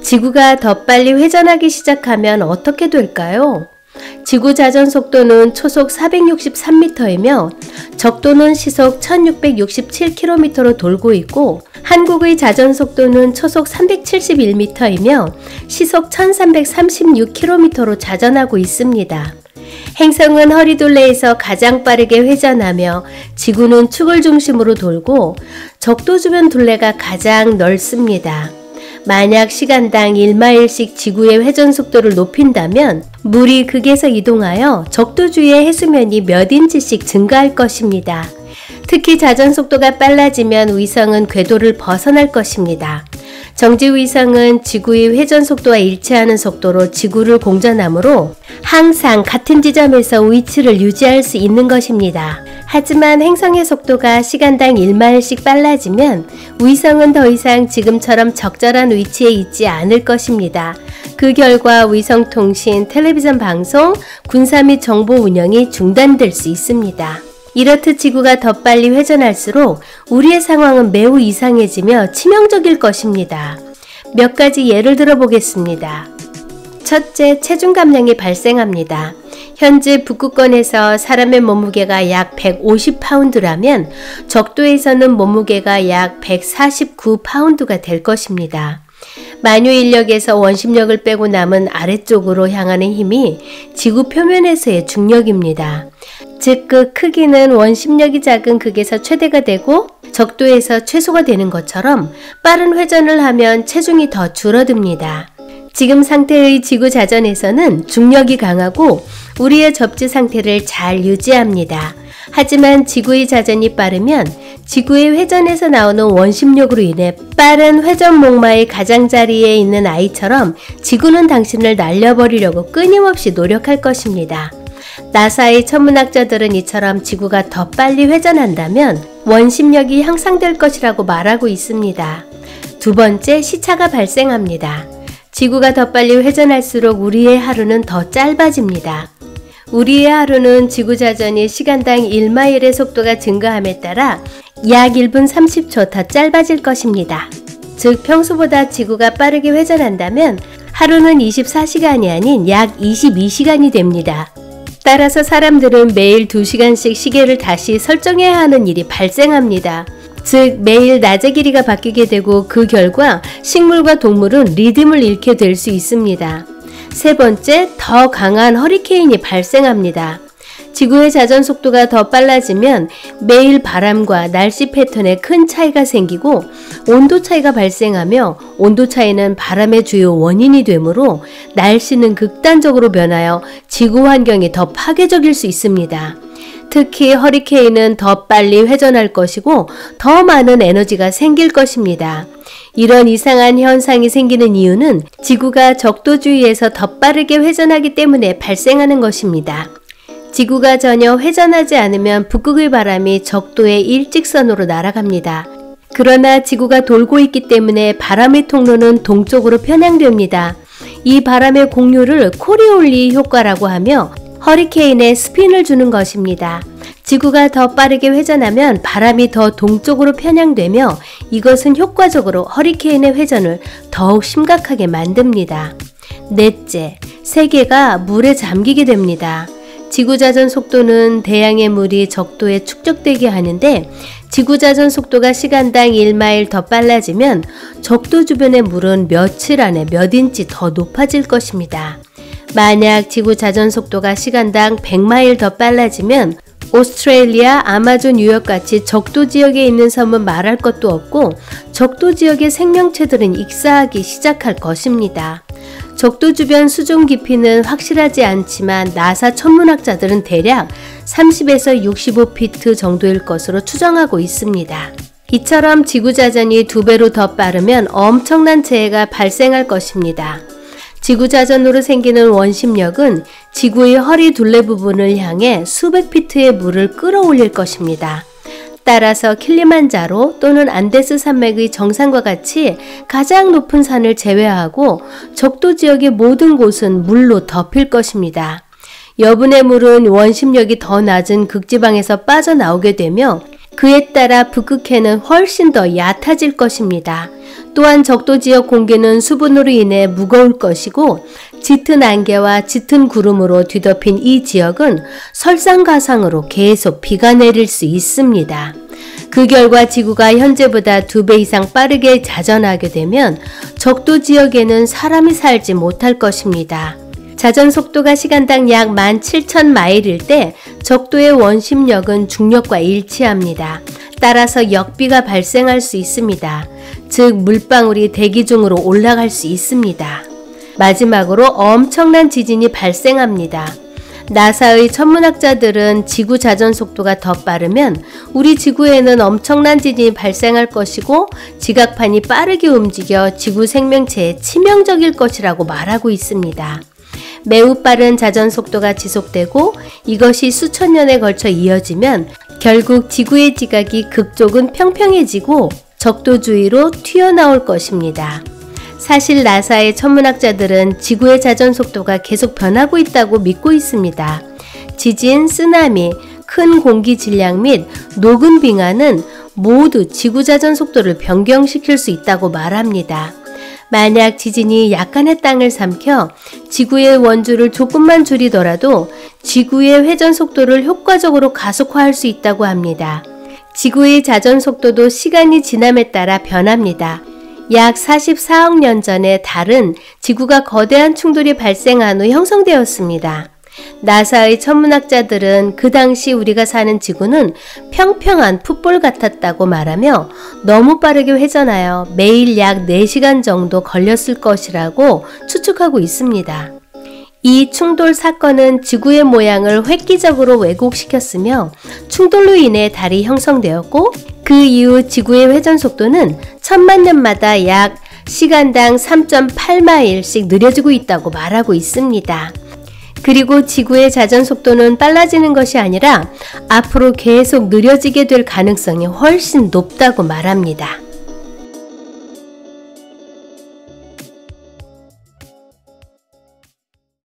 지구가 더 빨리 회전하기 시작하면 어떻게 될까요? 지구 자전 속도는 초속 463m이며 적도는 시속 1667km로 돌고 있고 한국의 자전 속도는 초속 371m이며 시속 1336km로 자전하고 있습니다. 행성은 허리둘레에서 가장 빠르게 회전하며 지구는 축을 중심으로 돌고 적도 주변 둘레가 가장 넓습니다. 만약 시간당 1마일씩 지구의 회전 속도를 높인다면 물이 극에서 이동하여 적도 주위의 해수면이 몇 인치씩 증가할 것입니다. 특히 자전 속도가 빨라지면 위성은 궤도를 벗어날 것입니다. 정지 위성은 지구의 회전 속도와 일치하는 속도로 지구를 공전하므로 항상 같은 지점에서 위치를 유지할 수 있는 것입니다. 하지만 행성의 속도가 시간당 1마일씩 빨라지면 위성은 더 이상 지금처럼 적절한 위치에 있지 않을 것입니다. 그 결과 위성 통신, 텔레비전 방송, 군사 및 정보 운영이 중단될 수 있습니다. 이렇듯 지구가 더 빨리 회전할수록 우리의 상황은 매우 이상해지며 치명적일 것입니다. 몇 가지 예를 들어 보겠습니다. 첫째, 체중 감량이 발생합니다. 현재 북극권에서 사람의 몸무게가 약 150파운드라면 적도에서는 몸무게가 약 149파운드가 될 것입니다. 만유 인력에서 원심력을 빼고 남은 아래쪽으로 향하는 힘이 지구 표면에서의 중력입니다. 즉, 그 크기는 원심력이 작은 극에서 최대가 되고 적도에서 최소가 되는 것처럼 빠른 회전을 하면 체중이 더 줄어듭니다. 지금 상태의 지구 자전에서는 중력이 강하고 우리의 접지 상태를 잘 유지합니다. 하지만 지구의 자전이 빠르면 지구의 회전에서 나오는 원심력으로 인해 빠른 회전 목마의 가장자리에 있는 아이처럼 지구는 당신을 날려버리려고 끊임없이 노력할 것입니다. 나사의 천문학자들은 이처럼 지구가 더 빨리 회전한다면 원심력이 향상될 것이라고 말하고 있습니다. 두 번째, 시차가 발생합니다. 지구가 더 빨리 회전할수록 우리의 하루는 더 짧아집니다. 우리의 하루는 지구 자전이 시간당 1마일의 속도가 증가함에 따라 약 1분 30초 더 짧아질 것입니다. 즉, 평소보다 지구가 빠르게 회전한다면 하루는 24시간이 아닌 약 22시간이 됩니다. 따라서 사람들은 매일 2시간씩 시계를 다시 설정해야 하는 일이 발생합니다. 즉, 매일 낮의 길이가 바뀌게 되고 그 결과 식물과 동물은 리듬을 잃게 될 수 있습니다. 세 번째, 더 강한 허리케인이 발생합니다. 지구의 자전 속도가 더 빨라지면 매일 바람과 날씨 패턴에 큰 차이가 생기고 온도 차이가 발생하며 온도 차이는 바람의 주요 원인이 되므로 날씨는 극단적으로 변하여 지구 환경이 더 파괴적일 수 있습니다. 특히 허리케인은 더 빨리 회전할 것이고 더 많은 에너지가 생길 것입니다. 이런 이상한 현상이 생기는 이유는 지구가 적도 주위에서 더 빠르게 회전하기 때문에 발생하는 것입니다. 지구가 전혀 회전하지 않으면 북극의 바람이 적도의 일직선으로 날아갑니다. 그러나 지구가 돌고 있기 때문에 바람의 통로는 동쪽으로 편향됩니다. 이 바람의 공류를 코리올리 효과라고 하며 허리케인에 스핀을 주는 것입니다. 지구가 더 빠르게 회전하면 바람이 더 동쪽으로 편향되며 이것은 효과적으로 허리케인의 회전을 더욱 심각하게 만듭니다. 넷째, 세계가 물에 잠기게 됩니다. 지구자전 속도는 대양의 물이 적도에 축적되게 하는데 지구자전 속도가 시간당 1마일 더 빨라지면 적도 주변의 물은 며칠 안에 몇 인치 더 높아질 것입니다. 만약 지구 자전 속도가 시간당 100마일 더 빨라지면 오스트레일리아, 아마존 유역같이 적도 지역에 있는 섬은 말할 것도 없고 적도 지역의 생명체들은 익사하기 시작할 것입니다. 적도 주변 수중 깊이는 확실하지 않지만 나사 천문학자들은 대략 30에서 65피트 정도일 것으로 추정하고 있습니다. 이처럼 지구 자전이 2배로 더 빠르면 엄청난 재해가 발생할 것입니다. 지구 자전으로 생기는 원심력은 지구의 허리 둘레 부분을 향해 수백 피트의 물을 끌어올릴 것입니다. 따라서 킬리만자로 또는 안데스 산맥의 정상과 같이 가장 높은 산을 제외하고 적도 지역의 모든 곳은 물로 덮일 것입니다. 여분의 물은 원심력이 더 낮은 극지방에서 빠져나오게 되며 그에 따라 북극해는 훨씬 더 얕아질 것입니다. 또한 적도지역 공기는 수분으로 인해 무거울 것이고 짙은 안개와 짙은 구름으로 뒤덮인 이 지역은 설상가상으로 계속 비가 내릴 수 있습니다. 그 결과 지구가 현재보다 2배 이상 빠르게 자전하게 되면 적도 지역에는 사람이 살지 못할 것입니다. 자전 속도가 시간당 약 17,000마일일 때 적도의 원심력은 중력과 일치합니다. 따라서 역비가 발생할 수 있습니다. 즉 물방울이 대기 중으로 올라갈 수 있습니다. 마지막으로 엄청난 지진이 발생합니다. 나사의 천문학자들은 지구 자전 속도가 더 빠르면 우리 지구에는 엄청난 지진이 발생할 것이고 지각판이 빠르게 움직여 지구 생명체에 치명적일 것이라고 말하고 있습니다. 매우 빠른 자전 속도가 지속되고 이것이 수천 년에 걸쳐 이어지면 결국 지구의 지각이 극쪽은 평평해지고 적도 주위로 튀어나올 것입니다. 사실 나사의 천문학자들은 지구의 자전 속도가 계속 변하고 있다고 믿고 있습니다. 지진, 쓰나미, 큰 공기 질량 및 녹은 빙하는 모두 지구 자전 속도를 변경시킬 수 있다고 말합니다. 만약 지진이 약간의 땅을 삼켜 지구의 원주를 조금만 줄이더라도 지구의 회전 속도를 효과적으로 가속화할 수 있다고 합니다. 지구의 자전 속도도 시간이 지남에 따라 변합니다. 약 44억 년 전에 달은 지구가 거대한 충돌이 발생한 후 형성되었습니다. 나사의 천문학자들은 그 당시 우리가 사는 지구는 평평한 풋볼 같았다고 말하며 너무 빠르게 회전하여 매일 약 4시간 정도 걸렸을 것이라고 추측하고 있습니다. 이 충돌 사건은 지구의 모양을 획기적으로 왜곡시켰으며 충돌로 인해 달이 형성되었고 그 이후 지구의 회전 속도는 1000만 년마다 약 시간당 3.8마일씩 느려지고 있다고 말하고 있습니다. 그리고 지구의 자전 속도는 빨라지는 것이 아니라 앞으로 계속 느려지게 될 가능성이 훨씬 높다고 말합니다.